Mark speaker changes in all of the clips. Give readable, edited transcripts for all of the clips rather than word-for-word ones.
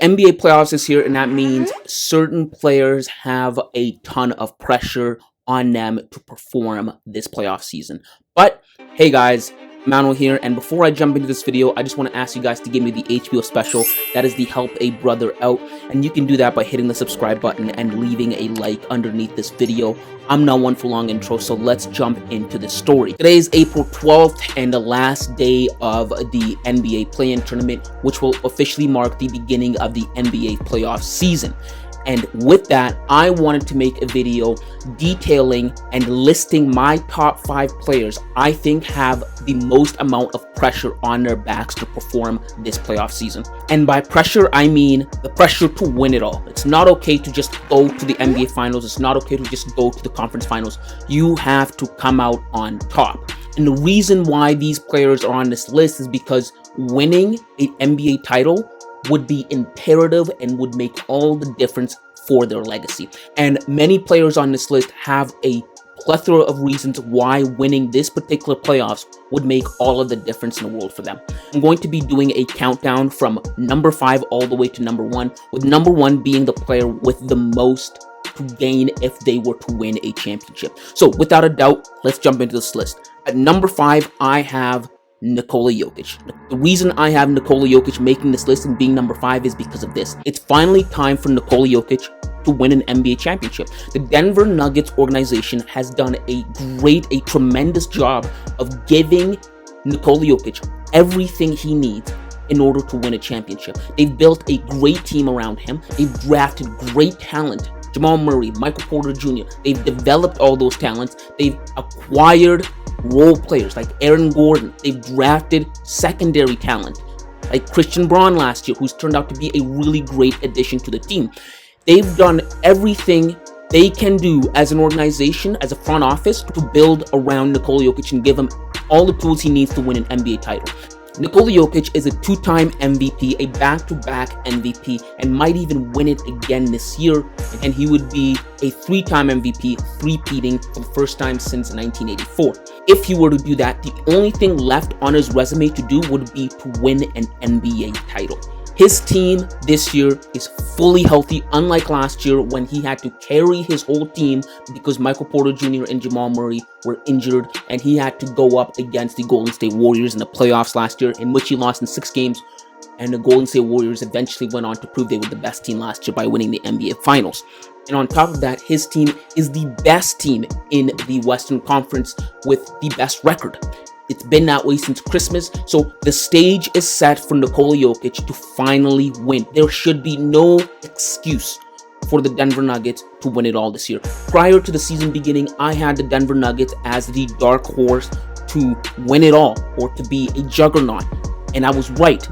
Speaker 1: NBA playoffs is here, and that means certain players have a ton of pressure on them to perform this playoff season. But hey guys, Manuel here, and before I jump into this video, I just want to ask you guys to give me the HBO special. That is the Help a Brother Out, and you can do that by hitting the subscribe button and leaving a like underneath this video. I'm not one for long intro, so let's jump into the story. Today is April 12th and the last day of the NBA play-in tournament, which will officially mark the beginning of the NBA playoff season. And with that, I wanted to make a video detailing and listing my top 5 players I think have the most amount of pressure on their backs to perform this playoff season. And by pressure, I mean the pressure to win it all. It's not okay to just go to the NBA Finals. It's not okay to just go to the conference finals. You have to come out on top. And the reason why these players are on this list is because winning an NBA title would be imperative and would make all the difference for their legacy. And many players on this list have a plethora of reasons why winning this particular playoffs would make all of the difference in the world for them. I'm going to be doing a countdown from number 5 all the way to number 1, with number 1 being the player with the most to gain if they were to win a championship. So without a doubt, let's jump into this list. At number 5, I have Nikola Jokic. The reason I have Nikola Jokic making this list and being number 5 is because of this. It's finally time for Nikola Jokic to win an NBA championship. The Denver Nuggets organization has done a tremendous job of giving Nikola Jokic everything he needs in order to win a championship. They've built a great team around him. They've drafted great talent. Jamal Murray, Micheal Porter Jr. They've developed all those talents. They've acquired role players like Aaron Gordan. They've drafted secondary talent like Christian Braun last year, who's turned out to be a really great addition to the team. They've done everything they can do as an organization, as a front office, to build around Nikola Jokic and give him all the tools he needs to win an NBA title. Nikola Jokic is a 2-time MVP, a back-to-back MVP, and might even win it again this year, and he would be a 3-time MVP, three-peating for the first time since 1984. If he were to do that, the only thing left on his resume to do would be to win an NBA title. His team this year is fully healthy, unlike last year when he had to carry his whole team because Micheal Porter Jr. and Jamal Murray were injured, and he had to go up against the Golden State Warriors in the playoffs last year, in which he lost in 6 games, and the Golden State Warriors eventually went on to prove they were the best team last year by winning the NBA Finals. And on top of that, his team is the best team in the Western Conference with the best record. It's been that way since Christmas, so the stage is set for Nikola Jokic to finally win. There should be no excuse for the Denver Nuggets to win it all this year. Prior to the season beginning, I had the Denver Nuggets as the dark horse to win it all, or to be a juggernaut, and I was right.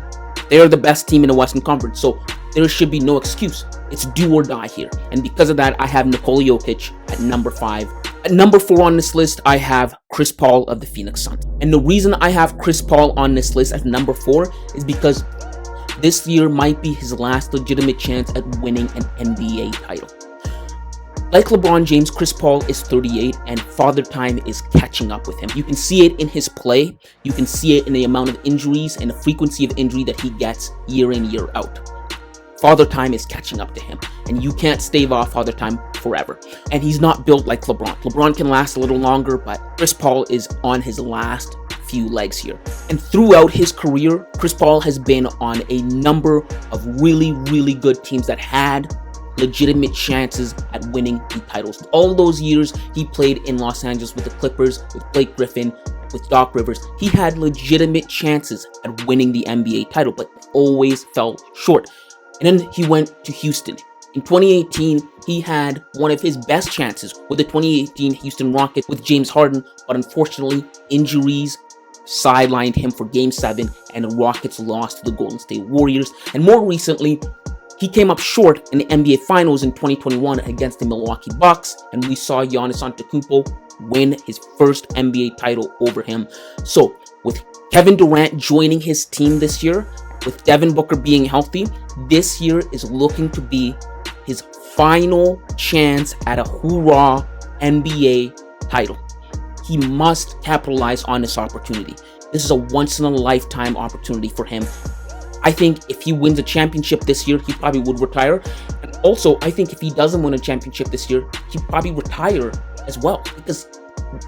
Speaker 1: They are the best team in the Western Conference, so there should be no excuse. It's do or die here, and because of that, I have Nikola Jokic at number 5. At number 4 on this list, I have Chris Paul of the Phoenix Suns. And the reason I have Chris Paul on this list at number 4 is because this year might be his last legitimate chance at winning an NBA title. Like LeBron James, Chris Paul is 38, and Father Time is catching up with him. You can see it in his play. You can see it in the amount of injuries and the frequency of injury that he gets year in, year out. Father Time is catching up to him, and you can't stave off Father Time forever. And he's not built like LeBron. LeBron can last a little longer, but Chris Paul is on his last few legs here. And throughout his career, Chris Paul has been on a number of really, really good teams that had legitimate chances at winning the titles. All those years he played in Los Angeles with the Clippers, with Blake Griffin, with Doc Rivers, he had legitimate chances at winning the NBA title, but always fell short. And then he went to Houston. In 2018, he had one of his best chances with the 2018 Houston Rockets with James Harden, but unfortunately, injuries sidelined him for Game 7, and the Rockets lost to the Golden State Warriors. And more recently, he came up short in the NBA Finals in 2021 against the Milwaukee Bucks, and we saw Giannis Antetokounmpo win his first NBA title over him. So, with Kevin Durant joining his team this year, with Devin Booker being healthy, this year is looking to be his final chance at a hoorah NBA title. He must capitalize on this opportunity. This is a once-in-a-lifetime opportunity for him. I think if he wins a championship this year, he probably would retire. And also, I think if he doesn't win a championship this year, he'd probably retire as well, because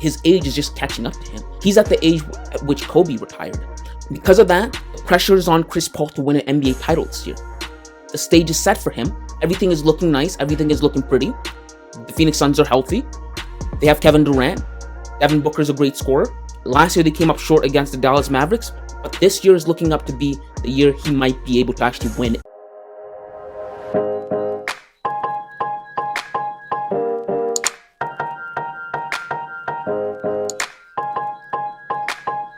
Speaker 1: his age is just catching up to him. He's at the age at which Kobe retired. Because of that, the pressure is on Chris Paul to win an NBA title this year. The stage is set for him. Everything is looking nice. Everything is looking pretty. The Phoenix Suns are healthy. They have Kevin Durant. Devin Booker is a great scorer. Last year, they came up short against the Dallas Mavericks, but this year is looking up to be the year he might be able to actually win